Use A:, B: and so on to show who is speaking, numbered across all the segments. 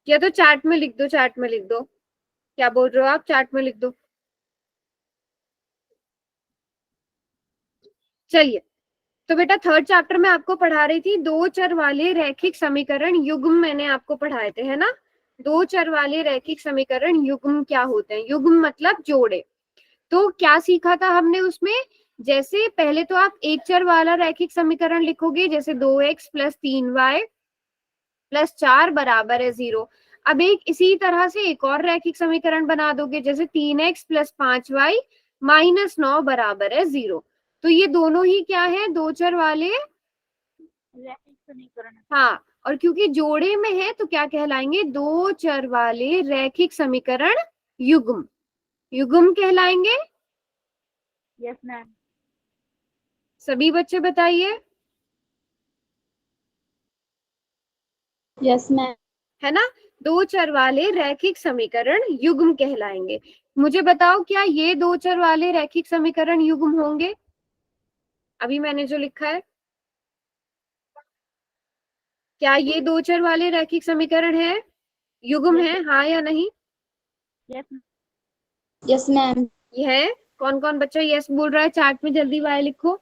A: या तो चैट में लिख दो, चैट में लिख दो। क्या बोल रहे हो आप? चैट में लिख दो। चलिए, तो बेटा थर्ड चैप्टर में आपको पढ़ा रही थी दो चर वाले रैखिक समीकरण युग्म, मैंने आपको पढ़ाए थे, है ना। दो चर वाले रैखिक समीकरण युग्म क्या होते हैं? युग्म मतलब जोड़े। तो क्या सीखा था हमने उसमें? जैसे पहले तो आप एक चर वाला रैखिक समीकरण लिखोगे, जैसे 2x प्लस 3y प्लस 4 बराबर है 0। अब एक इसी तरह से एक और रैखिक समीकरण बना दोगे, जैसे 3x प्लस 5y माइनस 9 बराबर है 0। तो ये दोनों ही क्या है? दो चर वाले
B: रैखिक समीकरण।
A: हाँ, और क्योंकि जोड़े में है तो क्या कहलाएंगे? दो चर वाले रैखिक समीकरण युग्म, युग्म कहलाएंगे।
B: Yes ma'am.
A: सभी बच्चे बताइए।
B: Yes ma'am.
A: है ना, दो चर वाले रैखिक समीकरण युग्म कहलाएंगे। मुझे बताओ, क्या ये दो चर वाले रैखिक समीकरण युग्म होंगे? अभी मैंने जो लिखा है, क्या ये दो चर वाले रैखिक समीकरण है, युग्म
B: Yes.
A: है, हाँ या नहीं?
B: यस। Yes ma'am.
A: ये है। कौन कौन बच्चा यस बोल रहा है? चार्ट में जल्दी वाय लिखो।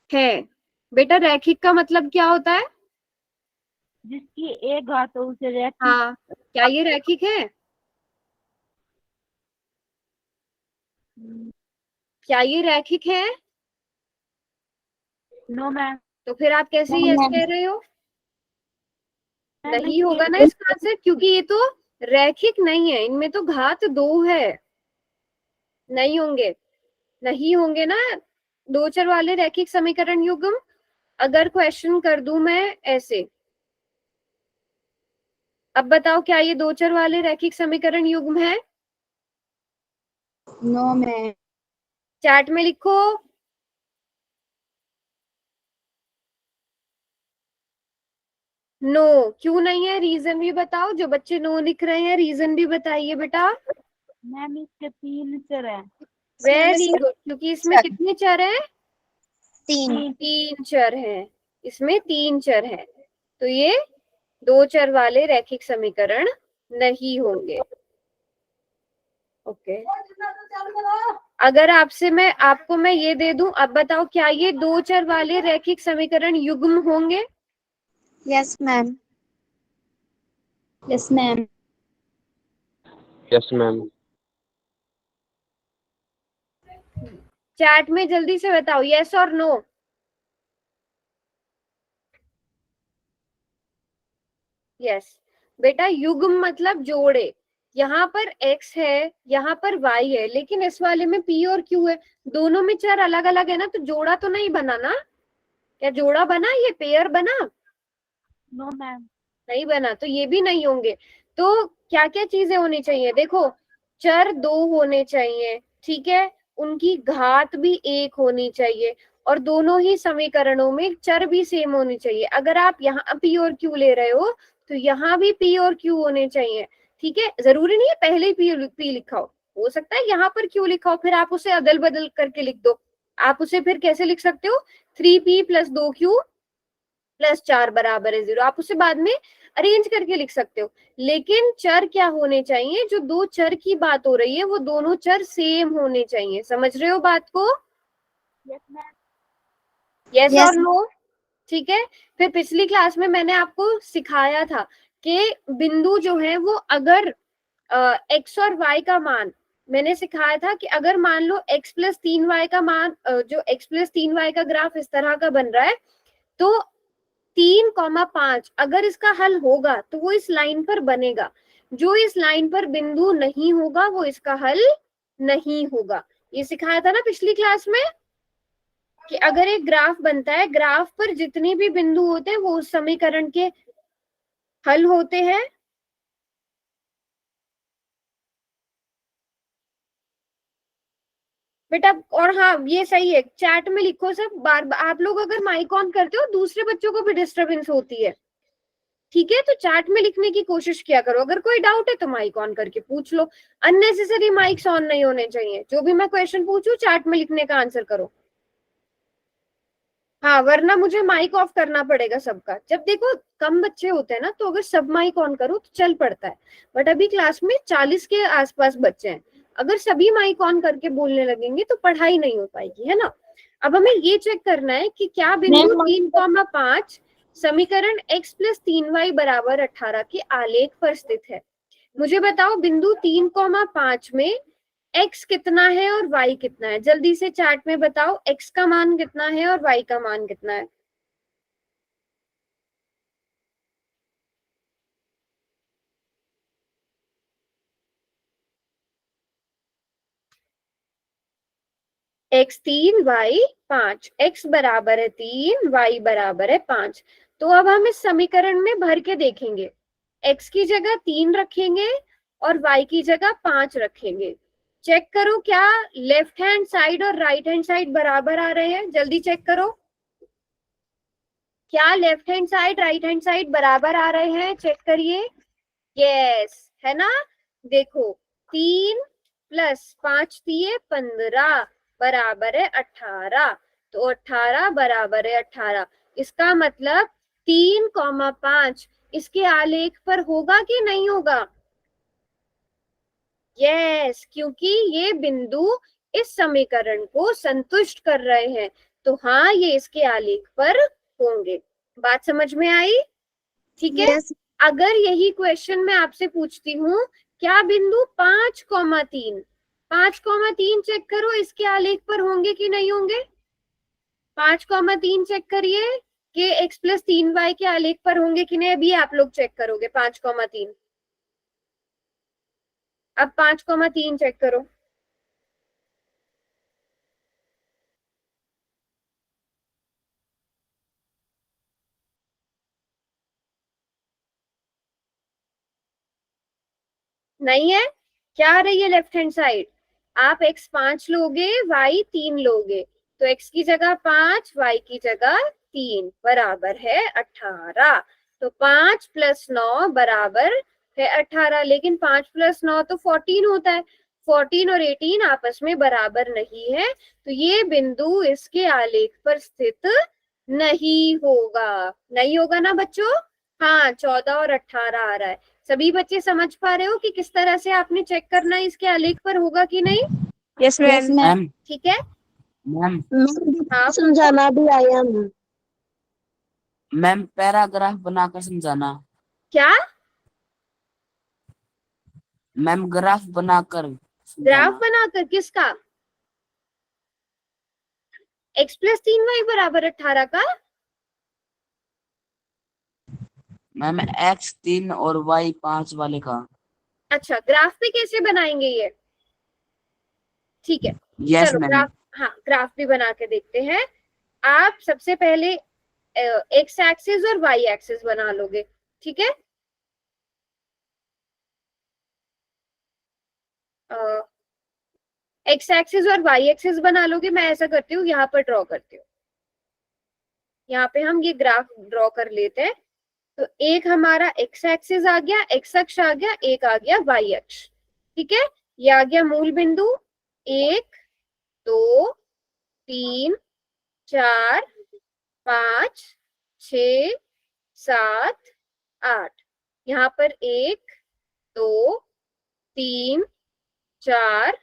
A: है। बेटा रैखिक का मतलब क्या होता है?
B: जिसकी एक घात हो उसे रैखिक।
A: हाँ, क्या ये रैखिक है? क्या ये रैखिक है?
B: No ma'am.
A: तो फिर आप कैसे
B: नो
A: यस
B: मैम।
A: कह रहे हो?
B: मैम
A: नहीं होगा ना इसका आंसर, क्योंकि ये तो रैखिक नहीं है, इनमें तो घात दो है। नहीं होंगे, नहीं होंगे ना दो चर वाले रैखिक समीकरण युग्म। अगर क्वेश्चन कर दूं मैं ऐसे, अब बताओ क्या ये दो चर वाले रैखिक समीकरण युग्म है?
B: No ma'am.
A: चैट में लिखो। नो। क्यों नहीं है? रीजन भी बताओ। जो बच्चे नो लिख रहे हैं रीजन भी बताइए बेटा।
B: मैम इसके तीन चर हैं।
A: वेरी गुड, क्योंकि इसमें कितने चर हैं?
B: तीन।
A: तीन चर हैं, इसमें तीन चर हैं, तो ये दो चर वाले रैखिक समीकरण नहीं होंगे। ओके। अगर आपसे मैं ये दे दूं, अब बताओ क्या ये दो चर वाले रैखिक समीकरण युग्म होंगे?
B: Yes ma'am. Yes ma'am.
C: Yes ma'am.
A: Chat में जल्दी से बताओ यस और नो। यस। बेटा युग्म मतलब जोड़े। यहाँ पर x है, यहाँ पर y है, लेकिन इस वाले में p और q है। दोनों में चर अलग अलग है ना, तो जोड़ा तो नहीं बना ना? क्या जोड़ा बना? ये पेयर बना?
B: No ma'am.
A: नहीं बना, तो ये भी नहीं होंगे। तो क्या क्या चीजें होनी चाहिए? देखो, चर दो होने चाहिए, ठीक है, उनकी घात भी एक होनी चाहिए, और दोनों ही समीकरणों में चर भी सेम होनी चाहिए। अगर आप यहाँ p और q ले रहे हो तो यहाँ भी p और q होने चाहिए, ठीक है। जरूरी नहीं है पहले ही p लिखा हो सकता है यहाँ पर q लिखा हो, फिर आप उसे अदल बदल करके लिख दो। आप उसे फिर कैसे लिख सकते हो? 3p प्लस 2q प्लस 4 बराबर है 0। आप उसे बाद में अरेंज करके लिख सकते हो, लेकिन चर क्या होने चाहिए? जो दो चर की बात हो रही है वो दोनों चर सेम होने चाहिए। समझ रहे हो बात को?
B: Yes ma'am.
A: यस
B: Yes,
A: और नो? ठीक है। फिर पिछली क्लास में मैंने आपको सिखाया था कि बिंदु जो है वो अगर एक्स और वाई का मान, मैंने सिखाया था कि अगर मान लो x प्लस 3y का मान, जो x प्लस 3y का ग्राफ इस तरह का बन रहा है, तो 3,5 अगर इसका हल होगा तो वो इस लाइन पर बनेगा। जो इस लाइन पर बिंदु नहीं होगा वो इसका हल नहीं होगा। ये सिखाया था ना पिछली क्लास में, कि अगर एक ग्राफ बनता है, ग्राफ पर जितने भी बिंदु होते हैं वो उस समीकरण के हल होते हैं। बेटा और हाँ, ये सही है, चैट में लिखो सब। बार बार आप लोग अगर माइक ऑन करते हो दूसरे बच्चों को भी डिस्टरबेंस होती है, ठीक है, तो चैट में लिखने की कोशिश किया करो। अगर कोई डाउट है तो माइक ऑन करके पूछ लो। अननेसेसरी माइक्स ऑन नहीं होने चाहिए। जो भी मैं क्वेश्चन पूछूं चैट में लिखने का आंसर करो। हाँ, वरना मुझे माइक ऑफ करना पड़ेगा सबका। जब देखो कम बच्चे होते हैं ना, तो अगर सब माइक ऑन करो तो चल पड़ता है, बट अभी क्लास में 40 के आसपास बच्चे हैं, अगर सभी माइक ऑन करके बोलने लगेंगे तो पढ़ाई नहीं हो पाएगी, है ना। अब हमें ये चेक करना है कि क्या बिंदु 3,5 समीकरण x प्लस 3y बराबर 18 के आलेख पर स्थित है। मुझे बताओ बिंदु 3,5 में x कितना है और y कितना है, जल्दी से चार्ट में बताओ x का मान कितना है और y का मान कितना है। x 3 y 5, x बराबर है 3, y बराबर है 5। तो अब हम इस समीकरण में भर के देखेंगे, x की जगह 3 रखेंगे और y की जगह 5 रखेंगे। चेक करो क्या लेफ्ट हैंड साइड और राइट हैंड साइड बराबर आ रहे हैं, जल्दी चेक करो। क्या left hand side right hand side बराबर आ रहे हैं, चेक करिए। यस, है ना। देखो 3 प्लस 5 दिए 15 बराबर है 18, तो 18 बराबर है 18। इसका मतलब 3,5 इसके आलेख पर होगा कि नहीं होगा। यस, क्योंकि ये बिंदु इस समीकरण को संतुष्ट कर रहे हैं, तो हाँ ये इसके आलेख पर होंगे। बात समझ में आई, ठीक है। अगर यही क्वेश्चन मैं आपसे पूछती हूँ, क्या बिंदु 5,3 5,3 चेक करो इसके आलेख पर होंगे कि नहीं होंगे। 5,3 चेक करिए कि x प्लस 3y के आलेख पर होंगे कि नहीं, अभी आप लोग चेक करोगे 5,3। अब 5,3 चेक करो। नहीं है, क्या आ रही है लेफ्ट हैंड साइड, आप x 5 लोगे y 3 लोगे, तो x की जगह 5 y की जगह 3 बराबर है 18। तो 5 प्लस 9 बराबर है 18, लेकिन 5 प्लस 9 तो 14 होता है, 14 और 18 आपस में बराबर नहीं है, तो ये बिंदु इसके आलेख पर स्थित नहीं होगा। नहीं होगा ना बच्चों। हाँ, 14 और 18 आ रहा है। सभी बच्चे समझ पा रहे हो कि किस तरह से आपने चेक करना है इसके आलेख पर होगा कि नहीं।
D: Yes ma'am.
A: ठीक है
D: मैम
A: हाँ,
B: समझाना भी आया
D: मैम पैराग्राफ बनाकर समझाना।
A: क्या
D: मैम ग्राफ बनाकर
A: ग्राफ बनाकर, किसका, x प्लस 3y बराबर 18 का।
D: मैम x 3 और y 5 वाले का।
A: अच्छा, ग्राफ पे कैसे बनाएंगे ये, ठीक है।
D: यस
A: चलो
D: मैम।
A: ग्राफ, हाँ ग्राफ भी बना के देखते हैं। आप सबसे पहले एक्स एक्सिस और वाई एक्सिस बना लोगे, ठीक है। एक्स एक्सिस और वाई एक्सिस बना लोगे, मैं ऐसा करती हूँ यहाँ पर ड्रॉ करती हूँ। यहाँ पे हम ये ग्राफ ड्रॉ कर लेते हैं। तो एक हमारा एक्स एक्सिस आ गया, एक्स अक्ष आ गया, एक आ गया वाई अक्ष, ठीक है। ये आ गया मूल बिंदु 1 2 3 4 5 6 7 8। यहाँ पर 1 2 3 4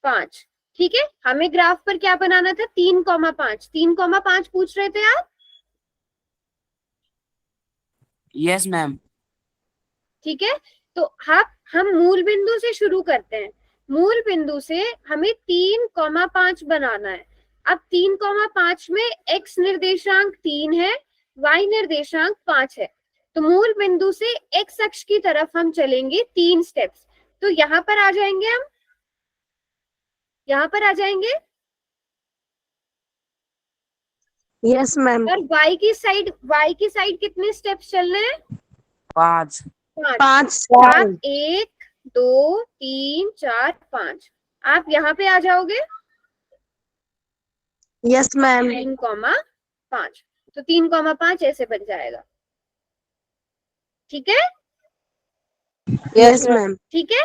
A: 5, ठीक है। हमें ग्राफ पर क्या बनाना था, 3,5 3,5 पूछ रहे थे आप।
D: Yes ma'am.
A: ठीक है, तो हम मूल बिंदु से शुरू करते हैं। मूल बिंदु से हमें 3,5 बनाना है। अब 3,5 में x निर्देशांक 3 है, y निर्देशांक 5 है, तो मूल बिंदु से x अक्ष की तरफ हम चलेंगे 3 स्टेप्स। तो यहाँ पर आ जाएंगे हम, यहाँ पर आ जाएंगे।
B: Yes ma'am.
A: और y की साइड कितने स्टेप्स चलने हैं,
D: 5।
B: 5
A: आप 1 2 3 4 5, आप यहाँ पे आ जाओगे
B: यस मैम।
A: 3,5, तो 3,5 ऐसे बन जाएगा, ठीक है।
B: Yes ma'am.
A: ठीक है,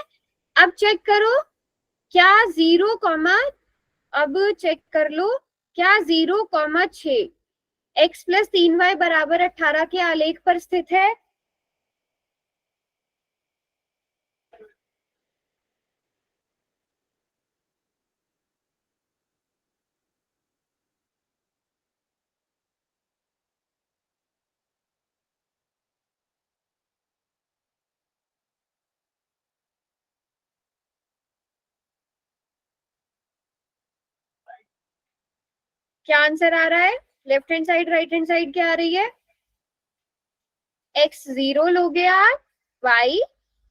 A: अब चेक करो क्या 0, अब चेक कर लो क्या 0,6 x प्लस 3y बराबर 18 के आलेख पर स्थित है। क्या आंसर आ रहा है? Left hand side right hand side क्या आ रही है? x 0 लोगे आप, y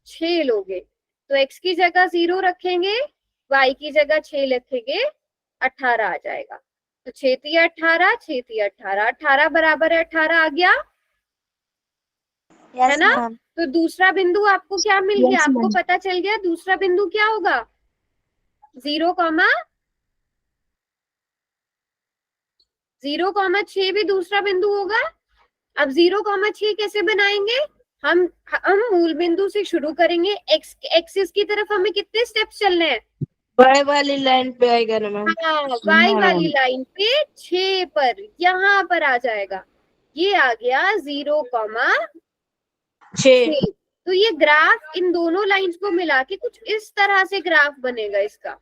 A: 6 लोगे, तो x की जगह 0 रखेंगे, y की जगह 6 रखेंगे, 18 आ जाएगा। तो 6 तिया 18, 6 तिया 18, 18 बराबर है 18 आ गया, है ना? तो दूसरा बिंदु आपको क्या मिल गया? आपको पता चल गया दूसरा बिंदु क्या होगा? 0,6 भी दूसरा बिंदु होगा। अब 0,6 कैसे बनाएंगे? हम मूल बिंदु से शुरू करेंगे, एक्स एक्सिस की तरफ हमें कितने स्टेप्स चलने हैं?
B: वाई वाली लाइन पे आएगा ना मैम?
A: हाँ, वाई वाली लाइन पे 6 पर यहाँ पर आ जाएगा, ये आ गया 0,6। तो ये ग्राफ इन दोनों लाइंस को मिला के कुछ इस तरह से ग्राफ बनेगा इसका,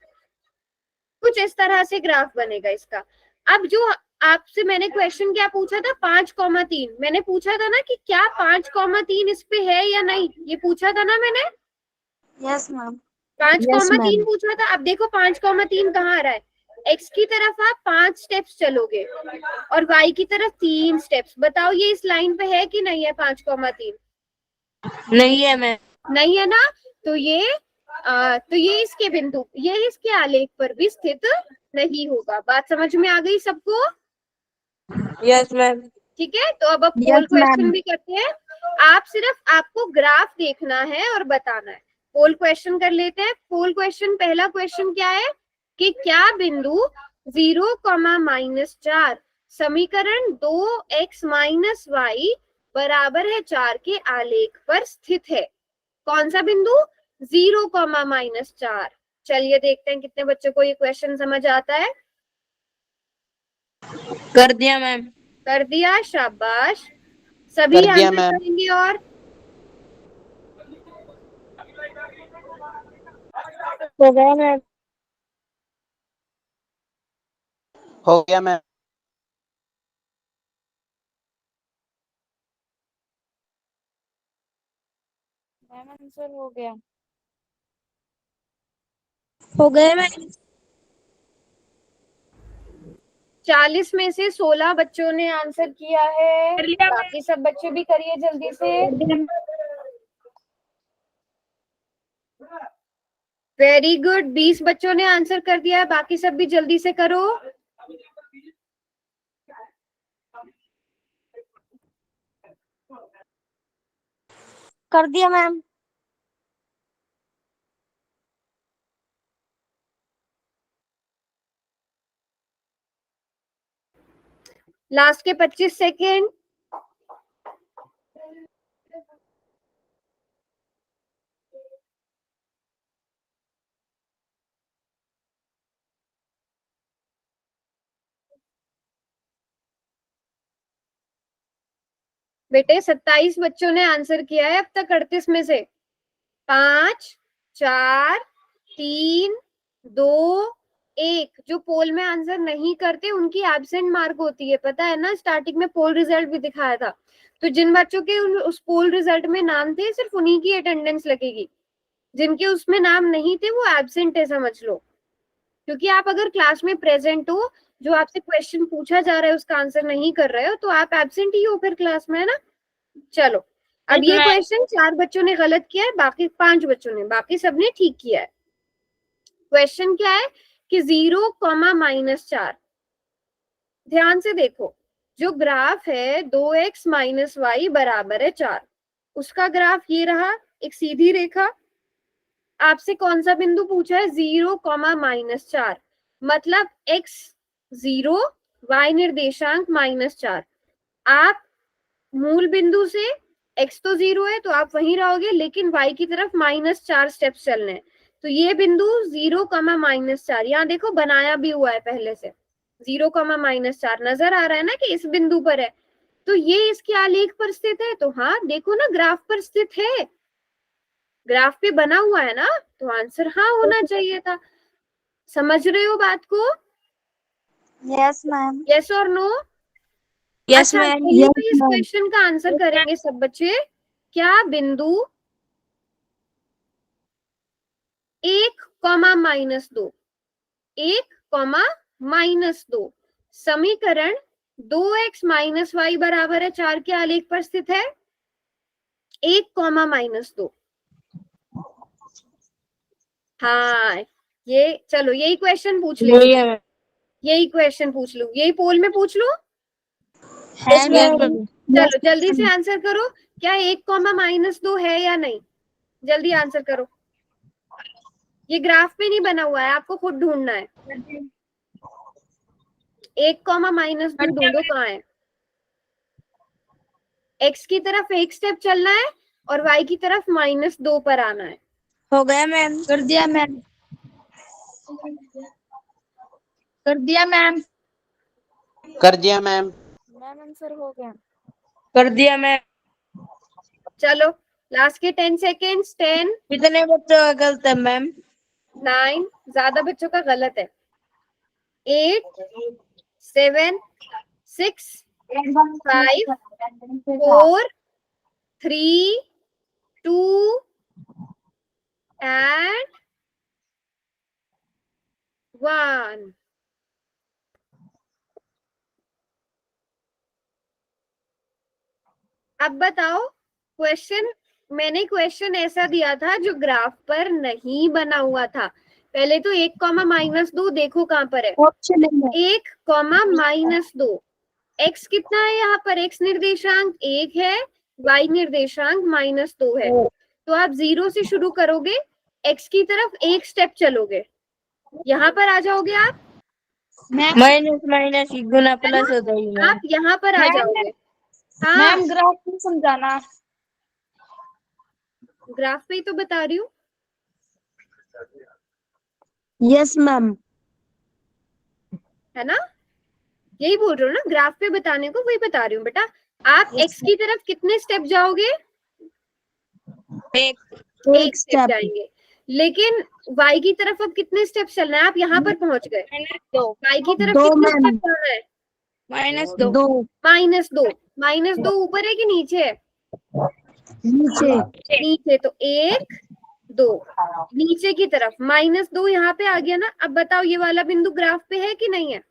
A: कुछ इस तरह से ग्राफ बनेगा इसका। अब जो आपसे मैंने क्वेश्चन क्या पूछा था, 5,3, मैंने पूछा था ना कि क्या 5,3 इस पे है या नहीं, ये पूछा था ना मैंने?
B: Yes ma'am.
A: 5,3 पूछा था। अब देखो 5,3 कहाँ आ रहा है? x की तरफ आप 5 स्टेप्स चलोगे और y की तरफ 3 स्टेप्स। बताओ ये इस लाइन पे है कि नहीं है 5,3?
B: नहीं है मैम।
A: नहीं है ना? तो ये इसके बिंदु, ये इसके आलेख पर भी स्थित नहीं होगा। बात समझ में आ गई सबको?
B: Yes ma'am.
A: ठीक है, तो अब पोल क्वेश्चन भी करते हैं। आप सिर्फ आपको ग्राफ देखना है और बताना है। पोल क्वेश्चन कर लेते हैं। पोल क्वेश्चन, पहला क्वेश्चन क्या है कि क्या बिंदु 0,-4 समीकरण 2x माइनस वाई बराबर है 4 के आलेख पर स्थित है? कौन सा बिंदु? 0,-4। चलिए देखते हैं कितने बच्चों को ये क्वेश्चन समझ आता है।
B: कर दिया मैम।
A: कर दिया, शाबाश। सभी आंसर करेंगे और
B: हो गया मैम।
C: हो गया मैम।
B: मैम आंसर हो गया। हो गया मैम।
A: 40 में से 16 बच्चों ने आंसर किया है। बाकी सब बच्चे भी करिए जल्दी से। वेरी गुड, 20 बच्चों ने आंसर कर दिया। बाकी सब भी जल्दी से करो।
B: कर दिया मैम।
A: लास्ट के 25 सेकेंड। बेटे 27 बच्चों ने आंसर किया है अब तक 38 में से। 5, 4, 3, 2, 1। जो पोल में आंसर नहीं करते उनकी एब्सेंट मार्क होती है, पता है ना? स्टार्टिंग में पोल रिजल्ट भी दिखाया था। तो जिन बच्चों के उस पोल रिजल्ट में नाम थे सिर्फ उन्हीं की अटेंडेंस लगेगी, जिनके उसमें नाम नहीं थे वो एब्सेंट है, समझ लो। क्योंकि आप अगर क्लास में प्रेजेंट हो, जो आपसे क्वेश्चन पूछा जा रहा है उसका आंसर नहीं कर रहे हो, तो आप एब्सेंट ही हो फिर क्लास में, है ना? चलो, अब ये क्वेश्चन 4 बच्चों ने गलत किया है, बाकी 5 बच्चों ने, बाकी सबने ठीक किया है। क्वेश्चन क्या है कि 0,-4। ध्यान से देखो, जो ग्राफ है 2x माइनस वाई बराबर है 4, उसका ग्राफ ये रहा, एक सीधी रेखा। आपसे कौन सा बिंदु पूछा है? 0,-4, मतलब x 0, y निर्देशांक -4। आप मूल बिंदु से, x तो 0 है तो आप वहीं रहोगे, लेकिन y की तरफ -4 स्टेप्स चलने हैं। तो ये बिंदु 0,-4, यहाँ देखो बनाया भी हुआ है पहले से, 0, नजर आ रहा है ना कि इस बिंदु पर है, तो ये इसके आलेख पर स्थित है। तो हाँ देखो ना, ग्राफ पर स्थित है, ग्राफ पे बना हुआ है ना, तो आंसर हाँ होना चाहिए था। समझ रहे हो बात को?
E: Yes ma'am.
A: यस और नो?
E: यस
A: अच्छा,
E: मैम।
A: चलिए
E: यस
A: इस
E: मैम।
A: क्वेश्चन का आंसर करेंगे सब बच्चे। क्या बिंदु 1, -2 समीकरण 2x - y बराबर है 4 के आलेख पर स्थित है? 1, -2। हाँ, ये चलो यही क्वेश्चन पूछ लेंगे, यही क्वेश्चन पूछ लूं, यही पोल में पूछ लूं।
E: Yes ma'am.
A: चलो जल्दी से आंसर करो, क्या 1, -2 है या नहीं? जल्दी आंसर करो। ये ग्राफ पे नहीं बना हुआ है, आपको खुद ढूंढना है। 1, -2 ढूंढो कहाँ है। x की तरफ एक स्टेप चलना है और y की तरफ -2 पर आना है।
E: हो गया मैम। कर दिया मैम। कर दिया मैम।
C: कर दिया मैम।
E: मैम आंसर हो गया। कर दिया मैम।
A: चलो लास्ट के 10 सेकेंड्स। 10,
E: कितने बच्चों का गलत है मैम?
A: 9, ज्यादा बच्चों का गलत है। 8, 7, 6, 5, 4, 3, 2 and 1। अब बताओ क्वेश्चन, मैंने क्वेश्चन ऐसा दिया था जो ग्राफ पर नहीं बना हुआ था। पहले तो 1, -2 देखो कहां पर है। 1, -2 x कितना है यहाँ पर? x निर्देशांक 1 है, y निर्देशांक -2 है। तो आप 0 से शुरू करोगे, x की तरफ एक स्टेप चलोगे, यहाँ पर आ जाओगे आप।
E: माइनस माइनस गुना प्लस हो जाएगी।
A: आप यहाँ पर आ जाओगे। हाँ
E: मैम ग्राफ नहीं समझाना।
A: ग्राफ पे ही तो बता रही हूँ।
E: Yes ma'am.
A: है ना, यही बोल रही हूँ ना, ग्राफ पे बताने को वही बता रही हूँ बेटा। आप x की तरफ कितने स्टेप जाओगे? एक स्टेप जाएंगे। लेकिन y की तरफ अब कितने स्टेप चलना है? आप यहाँ पर पहुंच गए, y की तरफ कितने स्टेप जाना है?
E: -2।
A: -2 ऊपर है कि नीचे है? नीचे। तो 1, 2 नीचे की तरफ, -2 यहाँ पे आ गया ना। अब बताओ ये वाला बिंदु ग्राफ पे है कि नहीं है?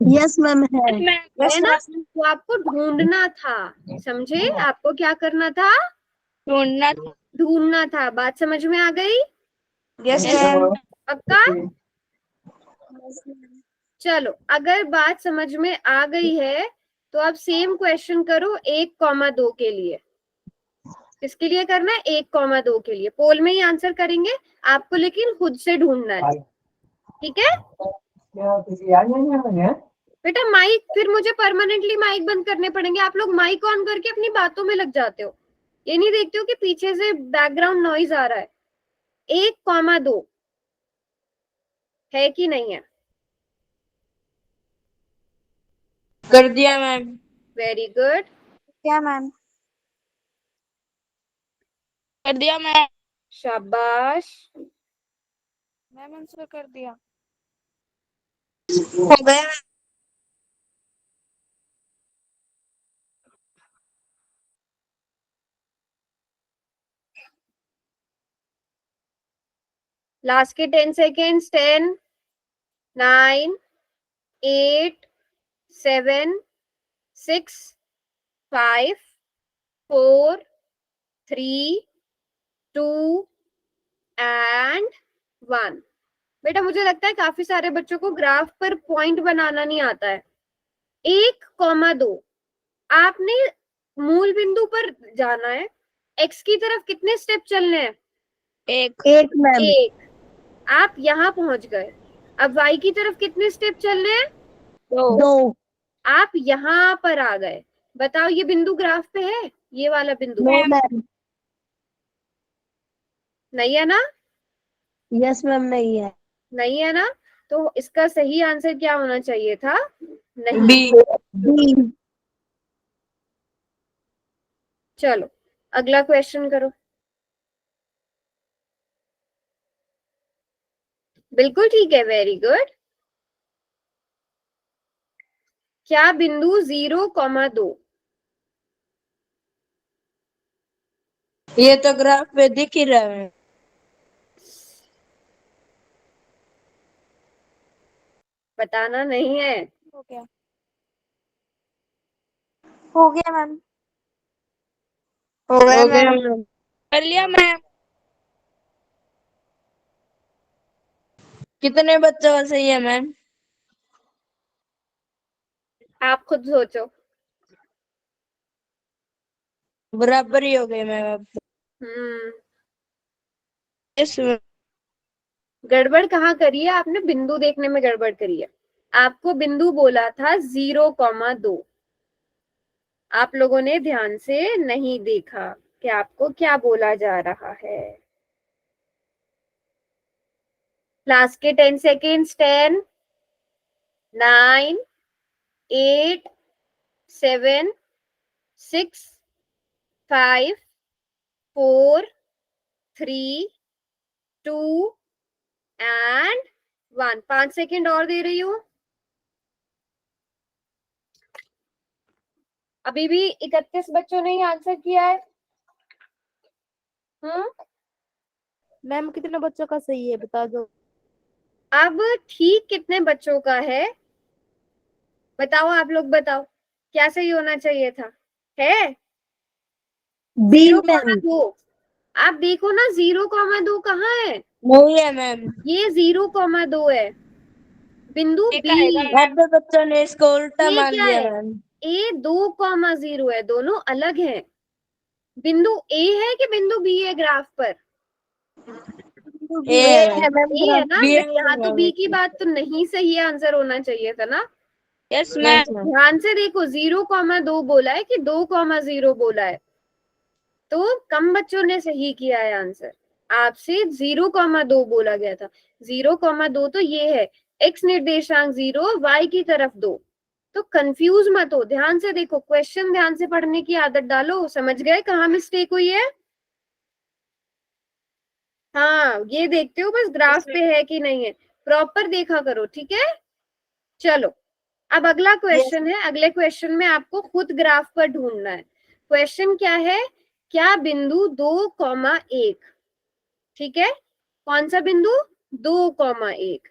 E: यस मैम है।
A: है ना, तो आपको ढूंढना था। समझे? आपको क्या करना था? ढूंढना था। बात समझ में आ गई?
E: Yes ma'am.
A: पक्का? चलो अगर बात समझ में आ गई है तो अब सेम क्वेश्चन करो 1, 2 के लिए। किसके लिए करना है? 1, 2 के लिए। पोल में ही आंसर करेंगे आपको, लेकिन खुद से ढूंढना है, ठीक है बेटा? माइक फिर मुझे परमानेंटली माइक बंद करने पड़ेंगे। आप लोग माइक ऑन करके अपनी बातों में लग जाते हो, ये नहीं देखते हो कि पीछे से बैकग्राउंड नॉइज आ रहा है। 1, 2 है कि नहीं है?
E: कर दिया मैम।
A: Very good.
E: क्या मैम? कर दिया मैम।
A: शाबाश।
E: मैम आंसर कर दिया। हो गया।
A: लास्ट के 10 सेकेंड्स। 10, 9, 8, 7, 6, 5, 4, 3, 2 and 1। बेटा मुझे लगता है काफी सारे बच्चों को ग्राफ पर पॉइंट बनाना नहीं आता है। 1, 2 आपने मूल बिंदु पर जाना है। x की तरफ कितने स्टेप चलने हैं?
E: एक मैम।
A: एक। आप यहाँ पहुंच गए। अब y की तरफ कितने स्टेप चलने हैं?
E: 2।
A: आप यहाँ पर आ गए। बताओ ये बिंदु ग्राफ पे है? ये वाला बिंदु
E: मैम।
A: नहीं है ना?
E: यस मैम नहीं है।
A: नहीं है ना? तो इसका सही आंसर क्या होना चाहिए था? नहीं।
E: बी।
A: चलो अगला क्वेश्चन करो। बिल्कुल ठीक है, वेरी गुड। क्या बिंदु 0,2
E: ये तो ग्राफ पे दिख ही रहा है।
A: बताना नहीं है?
E: हो गया, हो गया मैम, हो गया मैम, कर लिया मैम। कितने बच्चों का सही है मैम?
A: आप खुद सोचो।
E: बराबर ही हो गए मैम अब तो।
A: हम्म।
E: Yes ma'am.
A: गड़बड़ कहाँ करी है आपने? बिंदु देखने में गड़बड़ करी है। आपको बिंदु बोला था 0,2। आप लोगों ने ध्यान से नहीं देखा कि आपको क्या बोला जा रहा है। लास्ट के 10 सेकेंड्स। 10, 9, 8, 7, 6, 5, 4, 3, 2 एंड 1। 5 सेकेंड और दे रही हूँ। अभी भी 31 बच्चों ने ही आंसर किया है।
E: मैम कितने बच्चों का सही है बता दो।
A: अब ठीक कितने बच्चों का है बताओ, आप लोग बताओ क्या सही होना चाहिए था? है
E: बी
A: 0,2। आप देखो ना 0,2 कहाँ है?
E: नहीं है मैम।
A: ये 0,2 है। बिंदु
E: ठीक
A: बी।
E: है, आधे बच्चों ने इसको उल्टा
A: ये
E: मान
A: क्या
E: लिया
A: है?
E: मैम।
A: ए 2,0 है, दोनों अलग हैं। बिंदु ए है कि बिंदु बी है ग्राफ पर?
E: ए है मैम,
A: ए है ना,
E: बी
A: फिर
E: है
A: यहाँ तो
E: मैम।
A: बी की बात तो नहीं सही आंसर होना चाहिए था ना।
E: Yes ma'am.
A: ध्यान से देखो, 0,2 बोला है कि 2,0 बोला है, तो कम बच्चों ने सही किया है आंसर। आपसे 0,2 बोला गया था। 0,2 तो ये है, एक्स निर्देशांक 0, वाई की तरफ 2। तो कंफ्यूज मत हो, ध्यान से देखो क्वेश्चन, ध्यान से पढ़ने की आदत डालो। समझ गए कहाँ मिस्टेक हुई है? हाँ, ये देखते हो बस ग्राफ पे है कि नहीं है, प्रॉपर देखा करो, ठीक है। चलो अब अगला क्वेश्चन है। अगले क्वेश्चन में आपको खुद ग्राफ पर ढूंढना है। क्वेश्चन क्या है? क्या बिंदु 2,1, ठीक है, कौन सा बिंदु? 2,1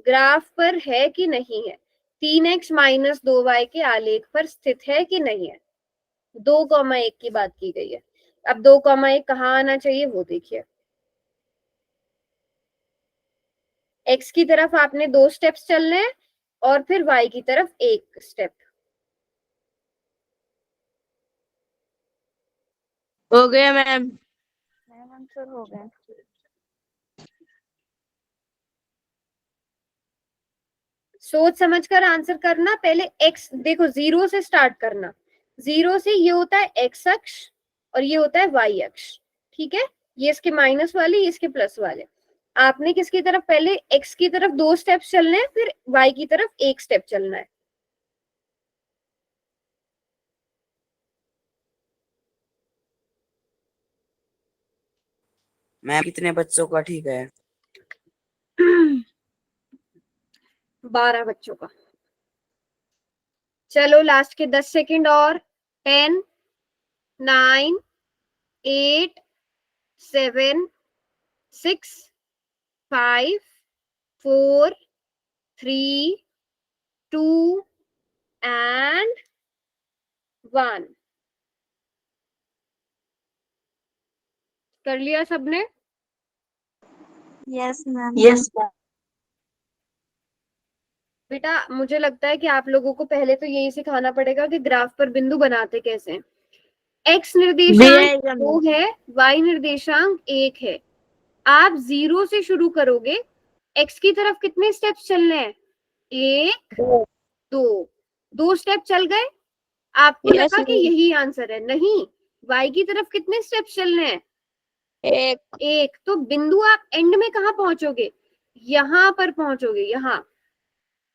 A: ग्राफ पर है कि नहीं है? 3x - 2y के आलेख पर स्थित है कि नहीं है? 2,1 की बात की गई है। अब 2,1 कहाँ आना चाहिए वो देखिए। x की तरफ आपने 2 स्टेप्स चलने हैं और फिर y की तरफ 1 स्टेप।
E: हो गया मैम। आंसर हो गया।
A: सोच समझ कर आंसर करना। पहले x देखो, 0 से स्टार्ट करना। 0 से ये होता है x अक्ष और ये होता है y अक्ष, ठीक है। ये इसके माइनस वाले, ये इसके प्लस वाले। आपने किसकी तरफ? पहले x की तरफ 2 स्टेप्स चलने हैं, फिर y की तरफ 1 स्टेप चलना है।
D: मैम कितने बच्चों का ठीक है?
A: 12 बच्चों का। चलो लास्ट के 10 सेकंड और। 10, 9, 8, 7, 6, 5, 4, 3, 2 एंड 1। कर लिया सबने?
E: Yes ma'am. Yes ma'am.
A: बेटा मुझे लगता है कि आप लोगों को पहले तो यही सिखाना पड़ेगा कि ग्राफ पर बिंदु बनाते कैसे हैं। एक्स निर्देशांक 2 है, वाई निर्देशांक 1 है। आप 0 से शुरू करोगे। एक्स की तरफ कितने स्टेप्स चलने हैं? 1, 2 स्टेप चल गए। आपको
E: Yes,
A: लगा कि
E: ma'am.
A: यही आंसर है? नहीं, वाई की तरफ कितने स्टेप्स चलने हैं?
E: एक।
A: एक। तो बिंदु आप एंड में कहाँ पहुंचोगे? यहाँ पर पहुंचोगे, यहाँ।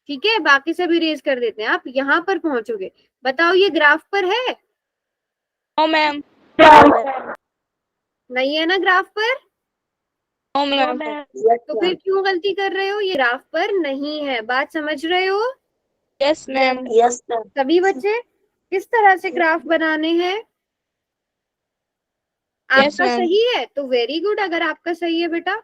A: ठीक है, बाकी सब इरेज कर देते हैं, आप यहाँ पर पहुंचोगे। बताओ ये ग्राफ पर है?
E: No ma'am.
A: नहीं है ना ग्राफ पर?
E: No ma'am.
A: तो फिर क्यों गलती कर रहे हो? ये ग्राफ पर नहीं है, बात समझ रहे हो?
E: Yes ma'am.
A: सभी बच्चे किस तरह से ग्राफ बनाने हैं?
E: Yes,
A: आपका
E: ma'am.
A: सही है तो वेरी गुड, अगर आपका सही है बेटा।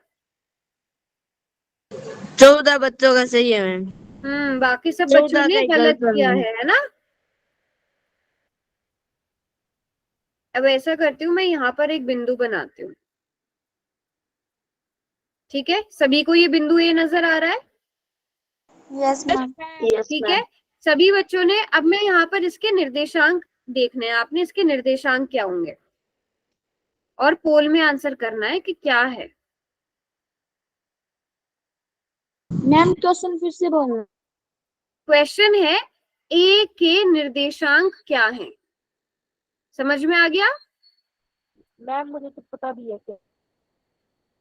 E: 14 बच्चों का सही है मैम।
A: बाकी सब
E: 14
A: बच्चों ने
E: का
A: गलत
E: गलत
A: किया
E: है।
A: है ना? अब ऐसा करती हूँ, मैं यहाँ पर एक बिंदु बनाती हूँ। ठीक है, सभी को ये बिंदु ए नजर आ रहा है?
E: Yes ma'am.
A: ठीक है, सभी बच्चों ने, अब मैं यहाँ पर इसके निर्देशांक देखने हैं, आपने इसके निर्देशांक क्या होंगे और पोल में आंसर करना है कि क्या है।
E: मैम क्वेश्चन फिर से बोलना।
A: क्वेश्चन है ए के निर्देशांक क्या हैं? समझ में आ गया?
B: मैम मुझे तो पता भी है क्या।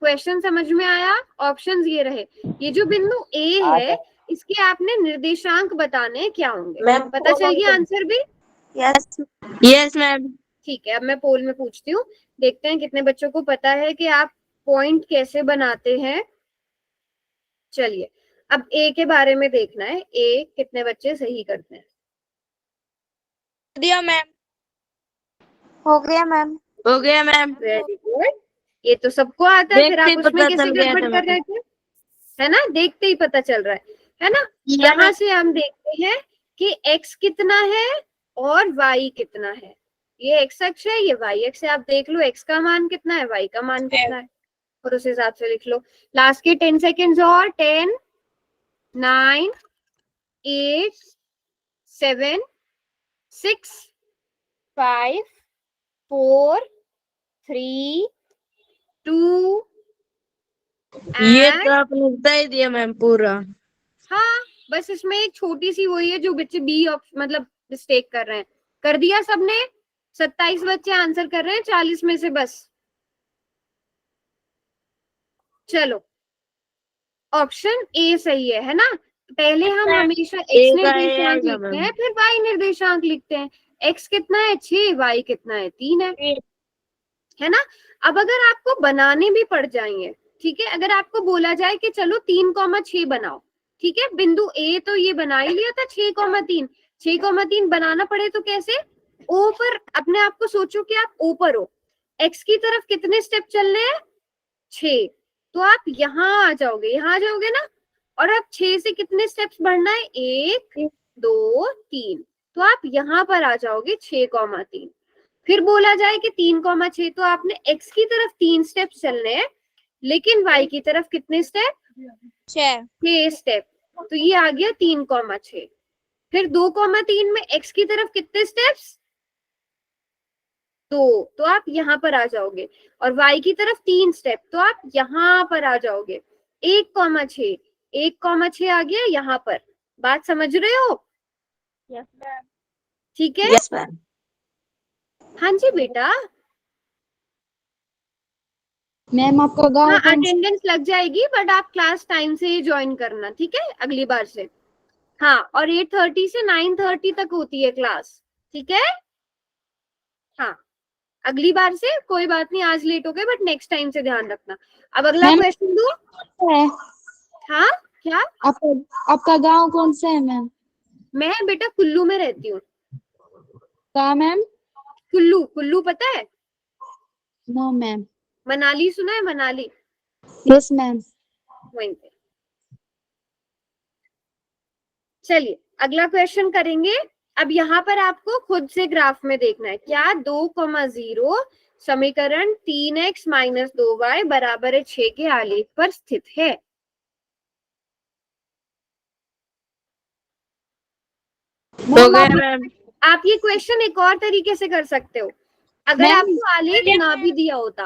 A: क्वेश्चन समझ में आया? ऑप्शंस ये रहे, ये जो बिंदु ए है इसके आपने निर्देशांक बताने क्या होंगे। पता चल गया आंसर भी?
E: यस। Yes ma'am.
A: ठीक है, अब मैं पोल में पूछती हूँ, देखते हैं कितने बच्चों को पता है कि आप पॉइंट कैसे बनाते हैं। चलिए, अब ए के बारे में देखना है, ए कितने बच्चे सही करते हैं।
E: दिया मैम। हो गया मैम। हो गया मैम।
A: वेरी गुड, ये तो सबको आता है, फिर आप
E: देखते
A: उसमें
E: पता
A: कैसे
E: चल गया
A: गड़बड़
E: था
A: कर रहे थे? है ना, देखते ही पता चल रहा है ना? यहाँ से हम देखते हैं कि x कितना है और y कितना है। ये x अक्ष है, ये y अक्ष है। आप देख लो x का मान कितना है, y का मान कितना है, और उस हिसाब से लिख लो। लास्ट के 10 सेकेंड्स और 10, 9, 8, 7, 6, 5, 4, 3, 2
E: ये तो आपने बता ही दिया मैम पूरा।
A: हाँ, बस इसमें एक छोटी सी वही है जो बच्चे बी मतलब मिस्टेक कर रहे हैं। कर दिया सबने? 27 बच्चे आंसर कर रहे हैं 40 में से बस। चलो, ऑप्शन ए सही है ना? पहले हम हमेशा एक्स निर्देशांक लिखते हैं, फिर वाई निर्देशांक लिखते हैं। एक्स कितना है 6, वाई कितना है 3 है ना? अब अगर आपको बनाने भी पड़ जाएंगे, ठीक है, अगर आपको बोला जाए कि चलो 3,6 बनाओ, ठीक है, बिंदु ए तो ये बना ही लिया था 6,3, 6,3 बनाना पड़े तो कैसे? ओ पर अपने आप को सोचो कि आप ओ पर हो, एक्स की तरफ कितने स्टेप चलने हैं? 6, तो आप यहाँ आ जाओगे, यहाँ आ जाओगे ना, और अब 6 से कितने स्टेप्स बढ़ना है? 1, 2, 3, तो आप यहाँ पर आ जाओगे 6,3। फिर बोला जाए कि 3,6, तो आपने x की तरफ 3 स्टेप चलने हैं, लेकिन y की तरफ कितने स्टेप? 6 स्टेप, तो ये आ गया 3,6। फिर 2,3 में x की तरफ कितने स्टेप्स? 2, तो आप यहाँ पर आ जाओगे, और y की तरफ 3 स्टेप, तो आप यहाँ पर आ जाओगे। 1,6, 1,6 आ गया यहाँ पर। बात समझ रहे हो?
B: Yes ma'am.
A: ठीक है।
E: Yes ma'am.
A: हाँ जी बेटा।
E: मैम आपका गांव
A: हाँ,
E: कौन सा?
A: अटेंडेंस लग जाएगी, बट आप क्लास टाइम से ही ज्वाइन करना, ठीक है, अगली बार से। हाँ, और 8:30 से 9:30 तक होती है क्लास, ठीक है। हाँ, अगली बार से कोई बात नहीं, आज लेट हो गए, बट नेक्स्ट टाइम से ध्यान रखना। अब अगला
E: मैम,
A: क्वेश्चन दो।
E: है
A: हाँ, क्या?
E: आपका गांव कौन सा है मैम?
A: मैं बेटा कुल्लू में रहती हूँ।
E: कहाँ मैम?
A: कुल्लू, कुल्लू पता है?
E: No ma'am.
A: मनाली सुना है? Manali,
E: yes ma'am.
A: वहीं पे। चलिए, अगला क्वेश्चन करेंगे। अब यहाँ पर आपको खुद से ग्राफ में देखना है, क्या 2,0 समीकरण 3x - 2y बराबर है 6 के आलेख पर स्थित है।
E: मैम।
A: आप ये क्वेश्चन एक और तरीके से कर सकते हो, अगर आपको आलेख ना भी दिया होता,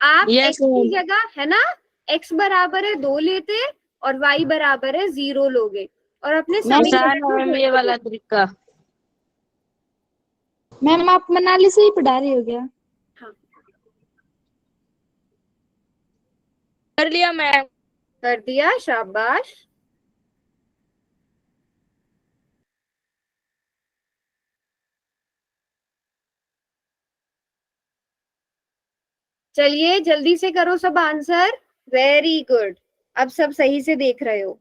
A: आप
E: Yes,
A: x की जगह, है ना, x बराबर है 2 लेते और y बराबर है 0 लोगे, और अपने
E: मैम ये वाला तरीका। मैम आप मनाली से ही पढ़ा रही हो क्या?
A: हाँ,
E: कर लिया मैम।
A: कर दिया, शाबाश। चलिए जल्दी से करो सब आंसर। वेरी गुड, अब सब सही से देख रहे हो।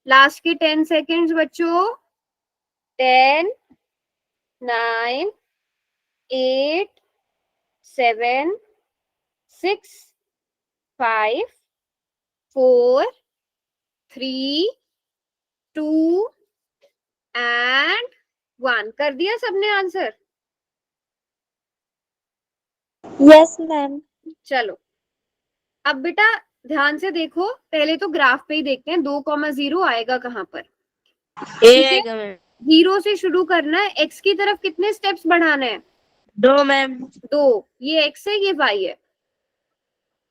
A: लास्ट के 10 सेकेंड्स बच्चों। 10, 9, 8, 7, 6, 5, 4, 3, 2 एंड 1। कर दिया सबने आंसर?
E: Yes ma'am.
A: चलो अब बेटा ध्यान से देखो, पहले तो ग्राफ पे ही देखते हैं 2,0 आएगा कहाँ पर। ठीक है, 0 से शुरू करना है। x की तरफ कितने स्टेप्स बढ़ाना है?
B: 2 मैम।
A: 2। ये x है, ये y है।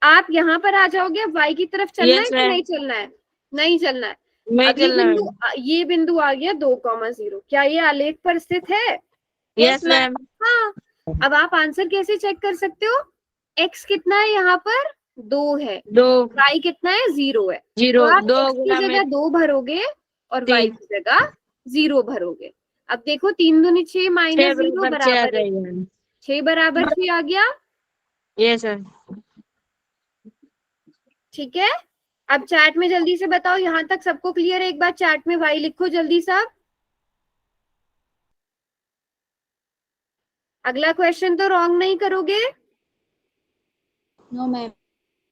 A: आप यहाँ पर आ जाओगे। अब y की तरफ चलना है
B: Yes,
A: कि
B: ma'am.
A: नहीं चलना है? नहीं चलना है।
B: नहीं
A: अब ये
B: चलना
A: बिंदु,
B: मैम।
A: ये बिंदु आ गया 2,0। क्या ये आलेख पर स्थित है?
B: Yes ma'am.
A: हाँ। अब आप आंसर कैसे चेक कर सकते हो? x कितना है यहाँ पर? 2 है।
B: 2
A: y कितना है? 0 है।
B: 0
A: तो आप
B: 2
A: x की
B: गुना में
A: जगह 2 भरोगे और y
B: 3
A: की जगह 0 भरोगे। अब देखो 3 दूनी 6 माइनस 0
B: बराबर 6 आ
A: बराबर है
B: जाएगा मैम।
A: 6 बराबर 6 आ गया।
B: Yes sir.
A: ठीक है, अब चैट में जल्दी से बताओ, यहाँ तक सबको क्लियर है? एक बार चैट में y लिखो जल्दी सब। अगला क्वेश्चन तो रॉन्ग नहीं करोगे?
E: No ma'am.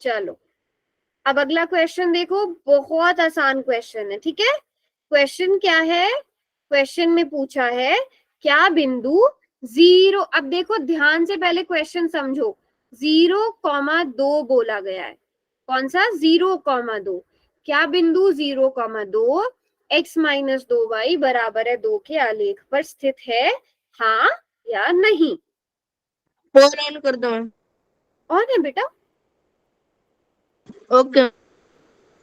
A: चलो अब अगला क्वेश्चन देखो, बहुत आसान क्वेश्चन है। ठीक है, क्वेश्चन क्या है? क्वेश्चन में पूछा है क्या बिंदु 0, अब देखो ध्यान से पहले क्वेश्चन समझो। 0,2 बोला गया है। कौन सा? 0,2। क्या बिंदु 0,2 x - 2y बराबर है 2 के आलेख पर स्थित है? हाँ या नहीं?
B: फोन ऑन कर दो मैम।
A: ऑन है बेटा।
B: ओके।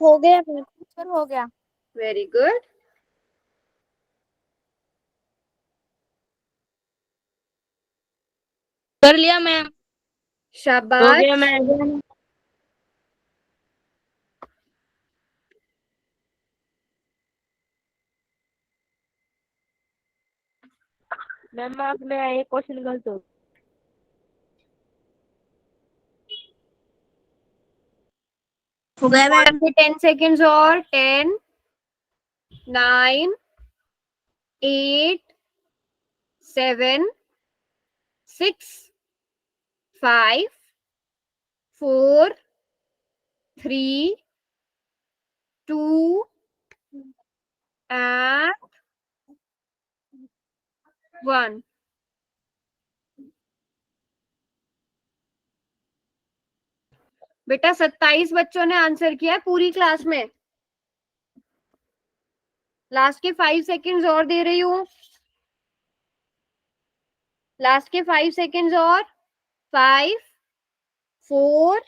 E: हो गया टीचर, हो गया।
A: Very good.
B: कर लिया मैम। हो
A: शाबाश।
B: गया मैम। मैम आपने एक क्वेश्चन गलत हो। हो गया मैम।
A: 10 सेकेंड्स और। 10, 9, 8, 7, 6, 5, 4, 3, 2 and 1। बेटा 27 बच्चों ने आंसर किया है पूरी क्लास में। लास्ट के 5 सेकेंड्स और दे रही हूँ। लास्ट के 5 सेकेंड्स और। 5, 4,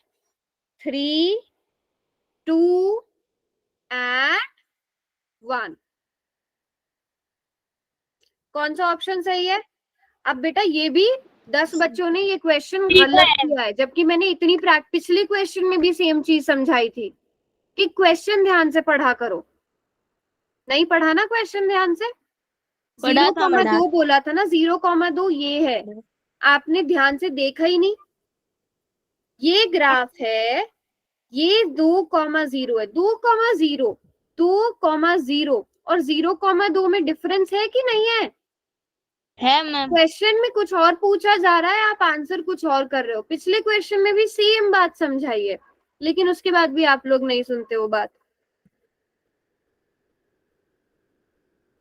A: 3, 2 and 1। कौन सा ऑप्शन सही है? अब बेटा ये भी 10 बच्चों ने ये क्वेश्चन गलत किया है, जबकि मैंने इतनी पिछली क्वेश्चन में भी सेम चीज समझाई थी कि क्वेश्चन ध्यान से पढ़ा करो। नहीं पढ़ा ना क्वेश्चन ध्यान से?
B: पढ़ा था
A: 0,2 बोला था ना, 0,2 ये है। आपने ध्यान से देखा ही नहीं। ये ग्राफ है, ये 2,0 है। 2,0, 2,0 और 0,2 में डिफरेंस है कि नहीं है?
B: मैम।
A: क्वेश्चन में कुछ और पूछा जा रहा है, आप आंसर कुछ और कर रहे हो। पिछले क्वेश्चन में भी सेम बात समझाई है, लेकिन उसके बाद भी आप लोग नहीं सुनते हो बात।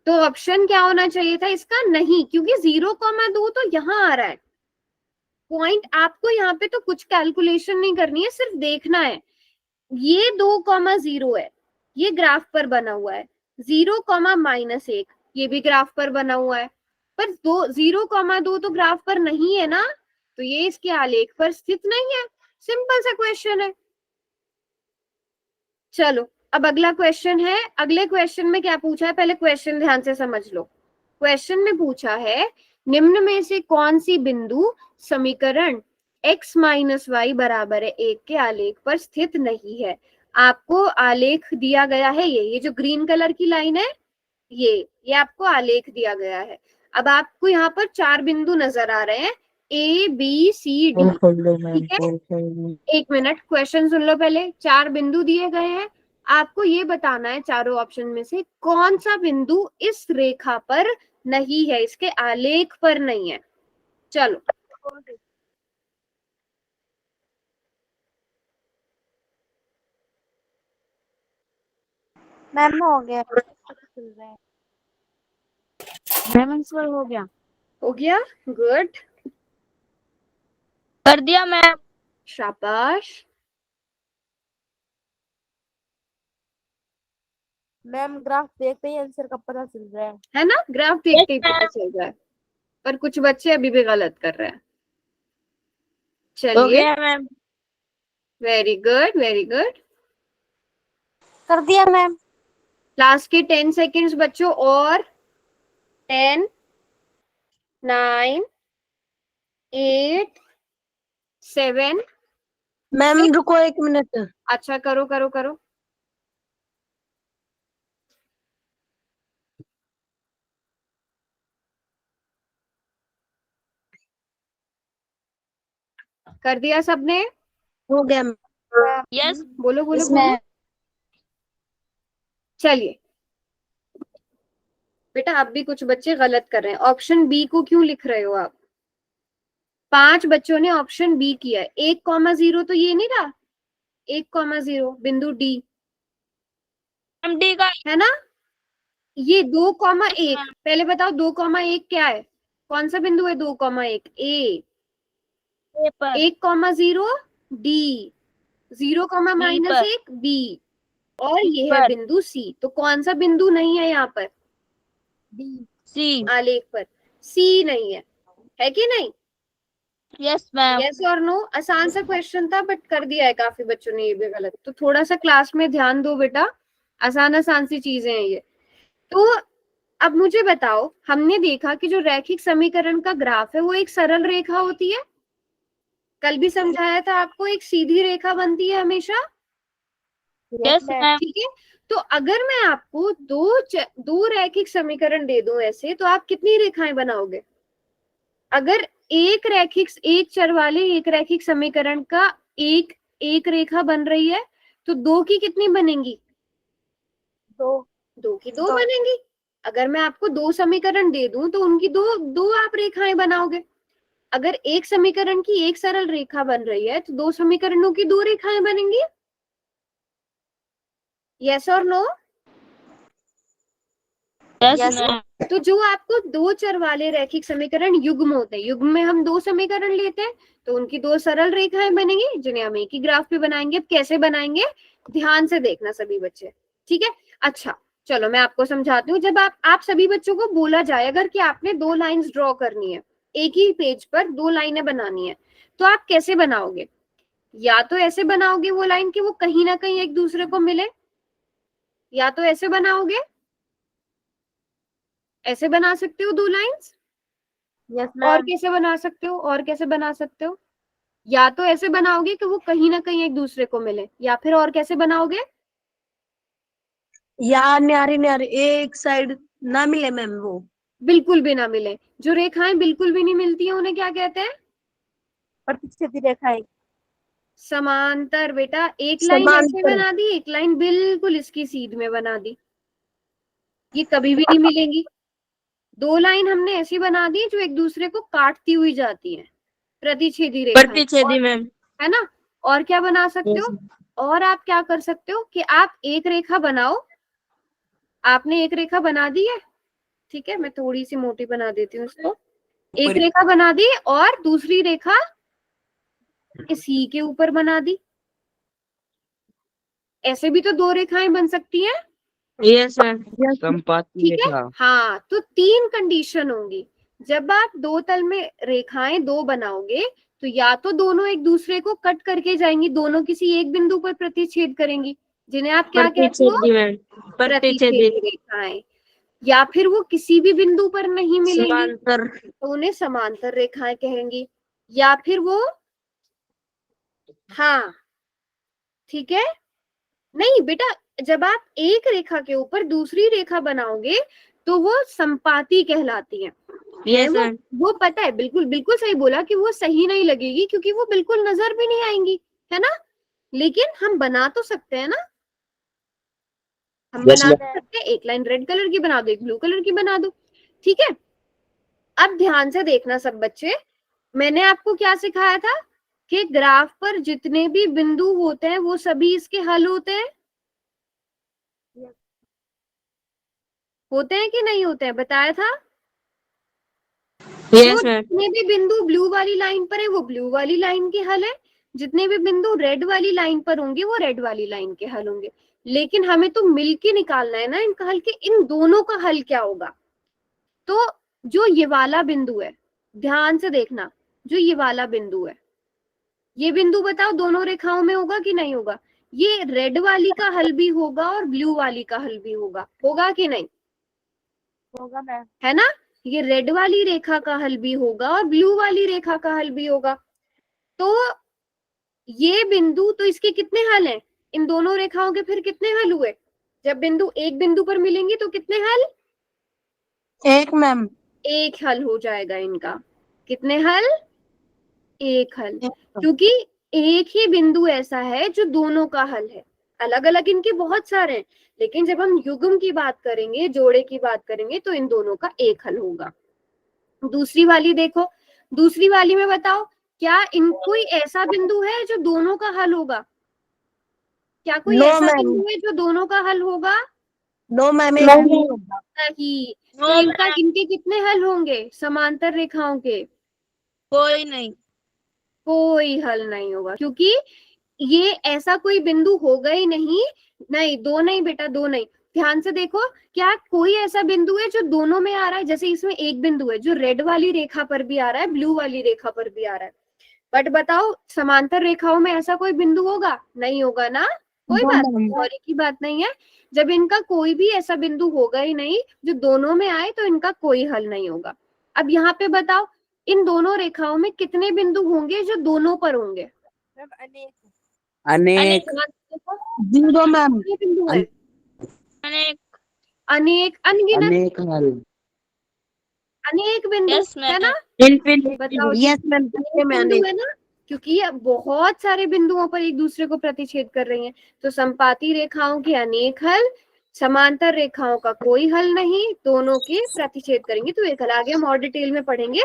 A: तो ऑप्शन क्या होना चाहिए था इसका? नहीं, क्योंकि 0,2 तो यहाँ आ रहा है। पॉइंट आपको यहाँ पे तो कुछ कैलकुलेशन नहीं करनी है, सिर्फ देखना है। ये 2,0 है, ये ग्राफ पर बना हुआ है। 0,-1 ये भी ग्राफ पर बना हुआ है, पर 0,2 तो ग्राफ पर नहीं है ना, तो ये इसके आलेख पर स्थित नहीं है। सिंपल सा क्वेश्चन है। चलो अब अगला क्वेश्चन है। अगले क्वेश्चन में क्या पूछा है, पहले क्वेश्चन ध्यान से समझ लो। क्वेश्चन में पूछा है निम्न में से कौन सी बिंदु समीकरण x माइनस वाई बराबर है 1 के आलेख पर स्थित नहीं है। आपको आलेख दिया गया है, ये जो ग्रीन कलर की लाइन है, ये आपको आलेख दिया गया है। अब आपको यहाँ पर 4 बिंदु नजर आ रहे हैं, A B C D, ठीक है। एक मिनट, क्वेश्चन सुन लो पहले। 4 बिंदु दिए गए हैं, आपको ये बताना है चारों ऑप्शन में से कौन सा बिंदु इस रेखा पर नहीं है, इसके आलेख पर नहीं है। चलो,
E: मैम हो गया।
B: मैम आंसर हो गया।
A: हो गया, गुड,
E: कर दिया मैम।
A: शाबाश।
B: मैम ग्राफ देखते ही आंसर का पता चल रहा
A: है ना, ग्राफ देखते ही पता चल रहा है, पर कुछ बच्चे अभी भी गलत कर रहे हैं।
E: हो
A: चलिए,
E: गया ma'am.
A: Very good, very good.
E: कर दिया मैम।
A: लास्ट के 10 सेकेंड्स बच्चों, और 10 9 8 7।
E: मैम रुको 1 मिनट।
A: अच्छा, करो करो करो। कर दिया सबने?
E: हो गया मैम। यस
A: बोलो बोलो बोलो। चलिए बेटा, अब भी कुछ बच्चे गलत कर रहे हैं। ऑप्शन बी को क्यों लिख रहे हो आप? 5 बच्चों ने ऑप्शन बी किया है। 1,0 तो ये नहीं रहा, 1,0 बिंदु डी
E: डी का
A: है ना। ये 2,1, पहले बताओ 2,1 क्या है, कौन सा बिंदु है? 2,1 ए।
E: पर
A: 1,0 डी, 0,-1 बी, और ये है बिंदु सी। तो कौन सा बिंदु नहीं है यहाँ पर
E: सी
A: आलेख पर? सी नहीं है कि नहीं?
E: Yes ma'am.
A: यस और नो? आसान सा क्वेश्चन था, बट कर दिया है काफी बच्चों ने ये भी गलत। तो थोड़ा सा क्लास में ध्यान दो बेटा, आसान आसान सी चीजें हैं ये। तो अब मुझे बताओ, हमने देखा कि जो रैखिक समीकरण का ग्राफ है वो एक सरल रेखा होती है। कल भी समझाया था आपको, एक सीधी रेखा बनती है हमेशा।
E: Yes ma'am.
A: ठीक है, तो अगर मैं आपको दो रैखिक समीकरण दे दूं ऐसे, तो आप कितनी रेखाएं बनाओगे? अगर एक चर वाले एक रैखिक समीकरण का एक रेखा बन रही है, तो 2 की कितनी बनेंगी? 2 की 2 बनेंगी। अगर मैं आपको 2 समीकरण दे दूं तो उनकी दो आप रेखाएं बनाओगे। अगर एक समीकरण की एक सरल रेखा बन रही है, तो 2 समीकरणों की 2 रेखाएं बनेंगी। यस और नो?
E: Yes ma'am.
A: तो जो आपको 2 चर वाले रैखिक समीकरण युग्म होते हैं, युग्म में हम 2 समीकरण लेते हैं, तो उनकी 2 सरल रेखाएं बनेंगी, जिन्हें हम एक ही ग्राफ पे बनाएंगे। अब कैसे बनाएंगे, ध्यान से देखना सभी बच्चे, ठीक है। अच्छा चलो, मैं आपको समझाती हूँ। जब आप सभी बच्चों को बोला जाए अगर कि आपने 2 लाइंस ड्रॉ करनी है, एक ही पेज पर 2 लाइनें बनानी है, तो आप कैसे बनाओगे? या तो ऐसे बनाओगे वो लाइन कि वो कहीं ना कहीं एक दूसरे को मिले, या तो ऐसे बनाओगे, ऐसे बना सकते हो 2 लाइंस।
B: यस
A: और
B: मैम।
A: कैसे बना सकते हो, और कैसे बना सकते हो? या तो ऐसे बनाओगे कि वो कहीं ना कहीं एक दूसरे को मिले, या फिर और कैसे बनाओगे?
E: या न्यारी एक साइड ना मिले मैम, वो
A: बिल्कुल भी ना मिले। जो रेखाएं बिल्कुल भी नहीं मिलती हैं उन्हें क्या कहते हैं?
B: प्रतिच्छेदी रेखाएं।
A: समांतर। बेटा, एक लाइन ऐसे बना दी, एक लाइन बिल्कुल इसकी सीध में बना दी, ये कभी भी नहीं मिलेंगी। 2 लाइन हमने ऐसी बना दी जो एक दूसरे को काटती हुई जाती है, प्रतिच्छेदी रेखाएं।
E: प्रतिच्छेदी मैम।
A: है ना। और क्या बना सकते हो? और आप क्या कर सकते हो कि आप एक रेखा बनाओ। आपने एक रेखा बना दी है, ठीक है, मैं थोड़ी सी मोटी बना देती हूँ इसको। एक रेखा बना दी और दूसरी रेखा इसी के ऊपर बना दी। ऐसे भी तो 2 रेखाएं बन सकती हैं।
D: यस मैम, संपाती
A: ठीक है,
D: रेखा।
A: हाँ। तो 3 कंडीशन होंगी। जब आप 2 तल में रेखाएं 2 बनाओगे, तो या तो दोनों एक दूसरे को कट करके जाएंगी, दोनों किसी एक बिंदु पर प्रतिच्छेद करेंगी, जिन्हें आप क्या कहते हो?
E: प्रतिच्छेदी मैम। प्रतिच्छेदी।
A: प्रतिच्छेदी रेखाएं। या फिर वो किसी भी बिंदु पर नहीं मिलेंगी
E: समांतर।
A: तो उन्हें समांतर रेखाएं कहेंगी, या फिर वो, हाँ ठीक है, नहीं बेटा, जब आप एक रेखा के ऊपर दूसरी रेखा बनाओगे तो वो संपाती कहलाती है।
E: यस
A: वो
E: मैम।
A: वो पता है, बिल्कुल बिल्कुल सही बोला कि वो सही नहीं लगेगी क्योंकि वो बिल्कुल नजर भी नहीं आएंगी, है ना, लेकिन हम बना तो सकते हैं ना, हम बना तो सकते हैं। एक लाइन रेड कलर की बना दो, एक ब्लू कलर की बना दो, ठीक है। अब ध्यान से देखना सब बच्चे, मैंने आपको क्या सिखाया था कि ग्राफ पर जितने भी बिंदु होते हैं वो सभी इसके हल होते हैं, होते हैं कि नहीं होते हैं, बताया था। तो
E: यस मैम।
A: जितने भी बिंदु ब्लू वाली लाइन पर है वो ब्लू वाली लाइन के हल है, जितने भी बिंदु रेड वाली लाइन पर होंगे वो रेड वाली लाइन के हल होंगे। लेकिन हमें तो मिलके निकालना है ना इनका हल, के इन दोनों का हल क्या होगा। तो जो ये वाला बिंदु है, ध्यान से देखना, जो ये वाला बिंदु है, ये बिंदु बताओ दोनों रेखाओं में होगा कि नहीं होगा। ये रेड वाली का हल भी होगा और ब्लू वाली का हल भी होगा, होगा कि नहीं,
B: होगा मैम।
A: है ना। ये रेड वाली रेखा का हल भी होगा और ब्लू वाली रेखा का हल भी होगा। तो ये बिंदु, तो इसके कितने हल हैं, इन दोनों रेखाओं के फिर कितने हल हुए, जब बिंदु एक बिंदु पर मिलेंगे तो कितने हल,
E: एक मैम।
A: एक हल हो जाएगा इनका। कितने हल, एक हल, क्योंकि एक ही बिंदु ऐसा है जो दोनों का हल है। अलग अलग इनके बहुत सारे हैं, लेकिन जब हम युग्म की बात करेंगे, जोड़े की बात करेंगे, तो इन दोनों का एक हल होगा। दूसरी वाली देखो, दूसरी वाली में बताओ, क्या इन कोई ऐसा बिंदु है जो दोनों का हल होगा, क्या कोई
E: नो
A: ऐसा
E: मैम।
A: बिंदु है जो दोनों का हल होगा,
E: नो मैम।
A: नहीं। तो इनका, इनके कितने हल होंगे समांतर रेखाओं के,
E: कोई नहीं।
A: कोई हल नहीं होगा, क्योंकि ये ऐसा कोई बिंदु होगा ही नहीं। नहीं, दो नहीं बेटा, दो नहीं, ध्यान से देखो, क्या कोई ऐसा बिंदु है जो दोनों में आ रहा है, जैसे इसमें एक बिंदु है जो रेड वाली रेखा पर भी आ रहा है, ब्लू वाली रेखा पर भी आ रहा है, बट बताओ समांतर रेखाओं में ऐसा कोई बिंदु होगा, नहीं होगा ना, कोई बात सॉरी की बात नहीं है। जब इनका कोई भी ऐसा बिंदु होगा ही नहीं जो दोनों में आए तो इनका कोई हल नहीं होगा। अब यहाँ पे बताओ, इन दोनों रेखाओं में कितने बिंदु होंगे जो दोनों पर होंगे,
C: अनेक।
E: Zero ma'am.
A: कितने बिंदु है,
E: अनेक।
A: अनेक, अनगिनत,
C: अनेक हल।
A: अनेक बिंदु, है ना।
E: इनफिनिटी।
A: बताओ
E: यस मैम।
A: अनेक बिंदु है ना, क्योंकि ये बहुत सारे बिंदुओं पर एक दूसरे को प्रतिच्छेद कर रही हैं। तो संपाती रेखाओं के अनेक हल, समांतर रेखाओं का कोई हल नहीं, दोनों के प्रतिच्छेद करेंगे तो एक हल। आगे हम और डिटेल में पढ़ेंगे।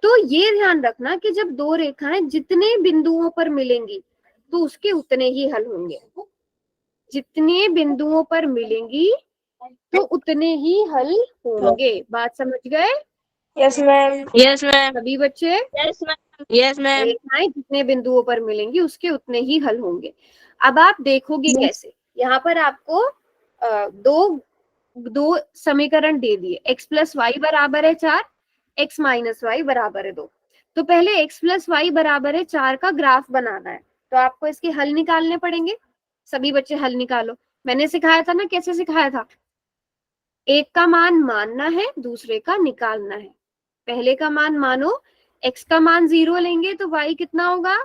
A: तो ये ध्यान रखना कि जब दो रेखाएं जितने बिंदुओं पर मिलेंगी तो उसके उतने ही हल होंगे, जितने बिंदुओं पर मिलेंगी तो उतने ही हल होंगे। बात समझ गए
E: यस मैम। Yes ma'am.
A: सभी बच्चे।
E: Yes ma'am. Yes ma'am.
A: रेखाएं जितने बिंदुओं पर मिलेंगी उसके उतने ही हल होंगे। अब आप देखोगे कैसे, यहाँ पर आपको दो समीकरण दे दिए, x प्लस वाई बराबर है 4, x माइनस वाई बराबर है 2। तो पहले x प्लस वाई बराबर है 4 का ग्राफ बनाना है, तो आपको इसके हल निकालने पड़ेंगे। सभी बच्चे हल निकालो। मैंने सिखाया था ना, कैसे सिखाया था, एक का मान मानना है, दूसरे का निकालना है। पहले का मान मानो, x का मान 0 लेंगे तो y कितना होगा,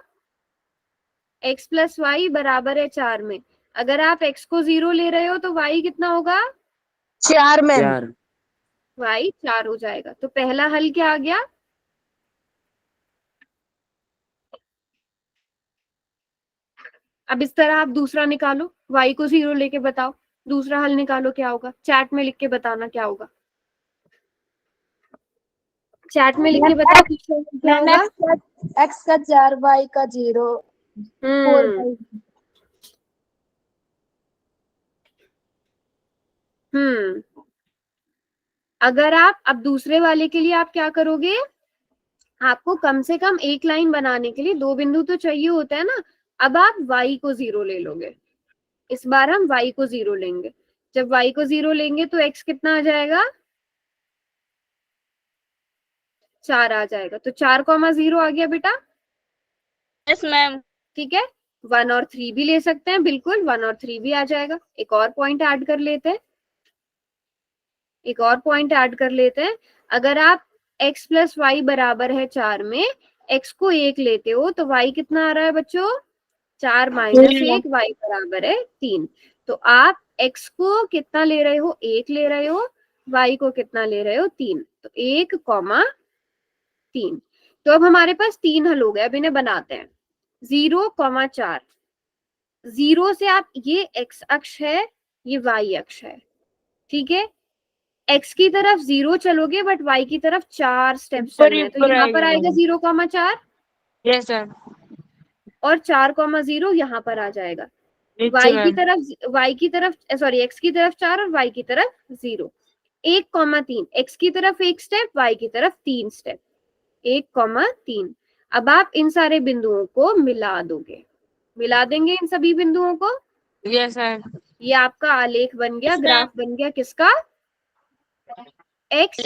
A: x प्लस वाई बराबर है 4 में। अगर आप x को 0 ले रहे हो तो y कितना होगा,
E: 4 मैम।
C: 4।
A: y 4 हो जाएगा। तो पहला हल क्या आ गया, अब इस तरह आप दूसरा निकालो, y को 0 लेके बताओ दूसरा हल निकालो क्या होगा, चैट में लिख के बताना क्या होगा, चैट में लिख के बताओ क्या होगा।
B: x का 4 y का 0 4
A: अगर आप अब दूसरे वाले के लिए आप क्या करोगे, आपको कम से कम एक लाइन बनाने के लिए दो बिंदु तो चाहिए होता है ना। अब आप y को 0 ले लोगे, इस बार हम y को 0 लेंगे। जब y को 0 लेंगे तो x कितना आ जाएगा, 4 आ जाएगा। तो 4,0 आ गया बेटा।
E: Yes ma'am.
A: ठीक है, 1 और 3 भी ले सकते हैं, बिल्कुल 1 और 3 भी आ जाएगा। एक और पॉइंट ऐड कर लेते हैं, एक और पॉइंट ऐड कर लेते हैं। अगर आप x प्लस वाई बराबर है 4 में x को 1 लेते हो तो y कितना आ रहा है बच्चों? 4 माइनस 1, y बराबर है 3। तो आप x को कितना ले रहे हो? 1 ले रहे हो, y को कितना ले रहे हो? 3। तो 1, 3। तो अब हमारे पास 3 हल हो गए। अब इन्हें बनाते हैं। 0, 4। 0 से आप, ये x अक्ष है, ये y अक्ष है, ठीक है। x की तरफ 0 चलोगे बट y की तरफ 4 स्टेप्स चलने हैं, तो यहाँ पर आएगा 0, 4।
E: Yes sir.
A: और 4, 0 यहाँ पर आ जाएगा। y की तरफ सॉरी x की तरफ 4 और y की तरफ 0। 1, 3। x की तरफ 1 स्टेप, y की तरफ 3 स्टेप। 1, 3। अब आप इन सारे बिंदुओं को मिला दोगे, मिला देंगे इन सभी बिंदुओं को।
E: Yes sir.
A: ये आपका आलेख बन गया, ग्राफ बन गया किसका? x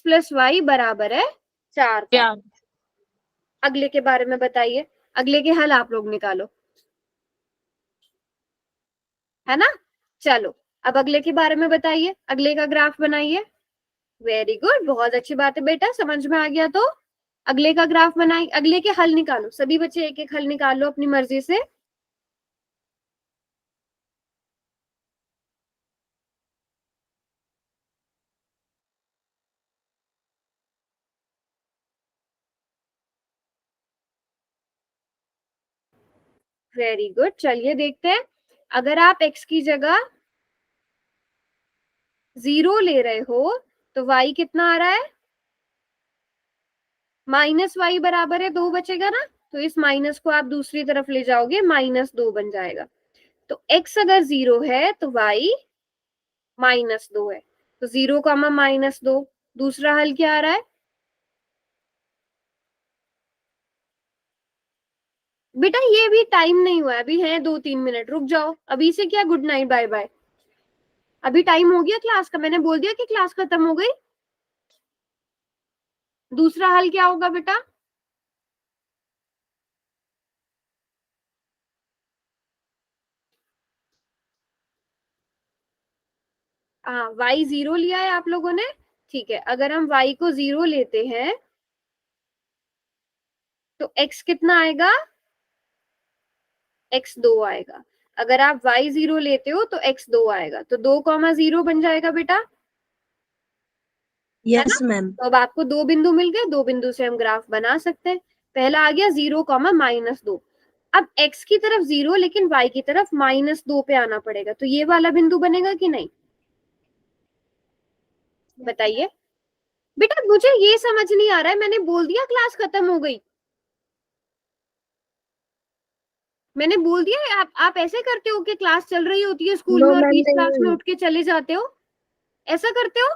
A: प्लस वाई बराबर है 4 का। अगले के बारे में बताइए, अगले के हल आप लोग निकालो, है ना। चलो अब अगले के बारे में बताइए, अगले का ग्राफ बनाइए। वेरी गुड, बहुत अच्छी बात है बेटा, समझ में आ गया। तो अगले का ग्राफ बनाइए, अगले के हल निकालो। सभी बच्चे एक एक हल निकालो अपनी मर्जी से। वेरी गुड, चलिए देखते हैं। अगर आप x की जगह 0 ले रहे हो तो y कितना आ रहा है? माइनस वाई बराबर है 2 बचेगा ना, तो इस माइनस को आप दूसरी तरफ ले जाओगे, -2 बन जाएगा। तो x अगर 0 है तो y -2 है, तो 0, -2। दूसरा हल क्या आ रहा है बेटा? ये भी टाइम नहीं हुआ है, अभी है 2-3 मिनट, रुक जाओ। अभी से क्या गुड नाइट बाय बाय? अभी टाइम हो गया क्लास का, मैंने बोल दिया कि क्लास खत्म हो गई। दूसरा हल क्या होगा बेटा? हाँ, y 0 लिया है आप लोगों ने, ठीक है। अगर हम y को 0 लेते हैं तो x कितना आएगा? x 2 आएगा। अगर आप y 0 लेते हो तो x 2 आएगा, तो 2, 0 बन जाएगा बेटा।
B: Yes ma'am.
A: तो अब आपको 2 बिंदु मिल गए, 2 बिंदु से हम ग्राफ बना सकते हैं। पहला आ गया 0, -2। अब x की तरफ 0 लेकिन y की तरफ -2 पे आना पड़ेगा, तो ये वाला बिंदु बनेगा कि नहीं? बताइए बेटा, मुझे ये समझ नहीं आ रहा है। मैंने बोल दिया क्लास खत्म हो गई, मैंने बोल दिया। आप ऐसे करते हो कि क्लास चल रही होती है स्कूल में और बीच क्लास में उठ के चले जाते हो, ऐसा करते हो?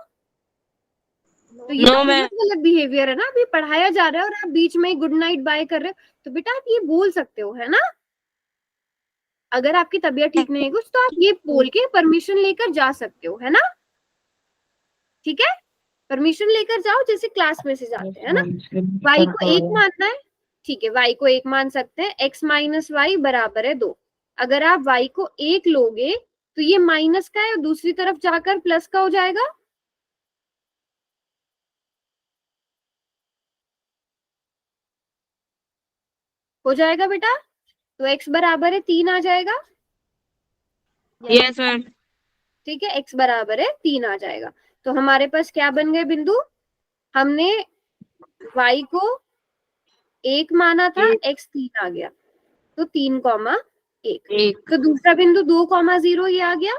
A: तो ये तो बहुत गलत बिहेवियर है ना। अभी पढ़ाया जा रहा है और आप बीच में गुड नाइट बाय कर रहे हो, तो बेटा आप ये बोल सकते हो, है ना। अगर आपकी तबीयत ठीक नहीं है कुछ, तो आप ये बोल के परमिशन लेकर जा सकते हो, है ना। ठीक है, परमिशन लेकर जाओ, जैसे क्लास में से जाते हैं, है ना। y को 1 मानना है, ठीक है, y को 1 मान सकते हैं। x माइनस वाई बराबर है 2। अगर आप y को 1 लोगे तो ये माइनस का है और दूसरी तरफ जाकर प्लस का हो जाएगा। हो जाएगा बेटा, तो x बराबर है 3 आ जाएगा।
E: Yes ma'am.
A: ठीक है, x बराबर है 3 आ जाएगा। तो हमारे पास क्या बन गए बिंदु? हमने y को 1 माना था, x 3 आ गया, तो 3, 1। तो दूसरा बिंदु 2, 0 ये आ गया,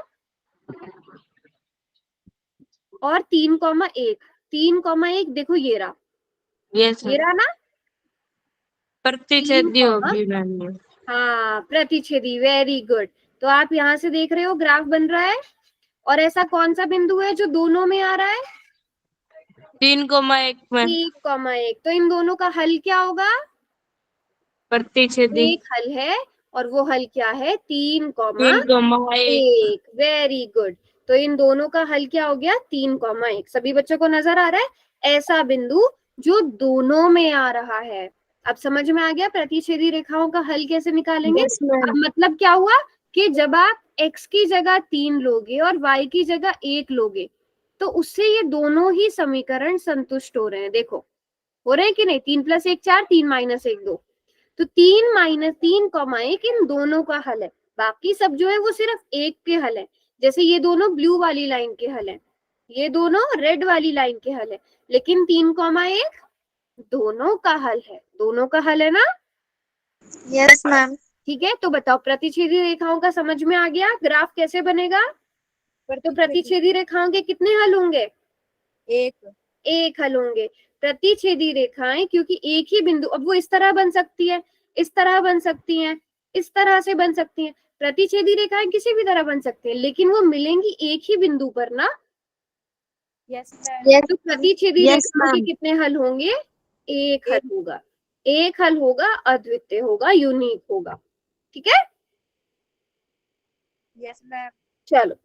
A: और 3, 1। 3, 1 देखो ये रहा, ये रहा ना,
E: प्रतिच्छेदी होगी मैम।
A: हाँ, प्रतिच्छेदी। Very good. तो आप यहाँ से देख रहे हो ग्राफ बन रहा है। और ऐसा कौन सा बिंदु है जो दोनों में आ रहा है?
E: 3,1 में
A: 1,1। तो इन दोनों का हल क्या होगा?
E: प्रतिच्छेदी।
A: एक हल है, और वो हल क्या है? 3,1। Very good. तो इन दोनों का हल क्या हो गया? 3,1। सभी बच्चों को नजर आ रहा है? ऐसा बिंदु जो दोनों में आ रहा है। अब समझ में आ गया प्रतिच्छेदी रेखाओं का हल कैसे निकालेंगे?
E: Yes, ma'am.
A: अब मतलब क्या हुआ कि जब आप x की जगह 3 लोगे और y की जगह 1 लोगे तो उससे ये दोनों ही समीकरण संतुष्ट हो रहे हैं। देखो हो रहे हैं कि नहीं? 3 + 1 4, 3 - 1 2, तो 3 - 3, 1 इन दोनों का हल है। बाकी सब जो है वो सिर्फ एक के हल है। जैसे ये दोनों ब्लू वाली लाइन के हल है, ये दोनों रेड वाली लाइन के हल है, लेकिन 3, 1 दोनों का हल है। दोनों का हल है ना?
E: Yes, ma'am.
A: ठीक है, तो बताओ प्रतिच्छेदी रेखाओं का समझ में आ गया? ग्राफ कैसे बनेगा? तो प्रतिच्छेदी रेखाओं के कितने हल होंगे? एक हल होंगे। प्रतिच्छेदी रेखाएं क्योंकि एक ही बिंदु, अब वो इस तरह बन सकती है, इस तरह बन सकती हैं, इस तरह से बन सकती हैं। प्रतिच्छेदी रेखाएं किसी भी तरह बन सकती हैं, लेकिन वो मिलेंगी एक ही बिंदु पर ना।
E: Yes,
A: तो प्रतिच्छेदी
E: Yes,
A: रेखाओं के
E: ma'am.
A: कितने हल होंगे? एक हल होगा। एक हल होगा, अद्वितीय होगा, यूनिक होगा। ठीक है,
E: yes, ma'am.
A: चलो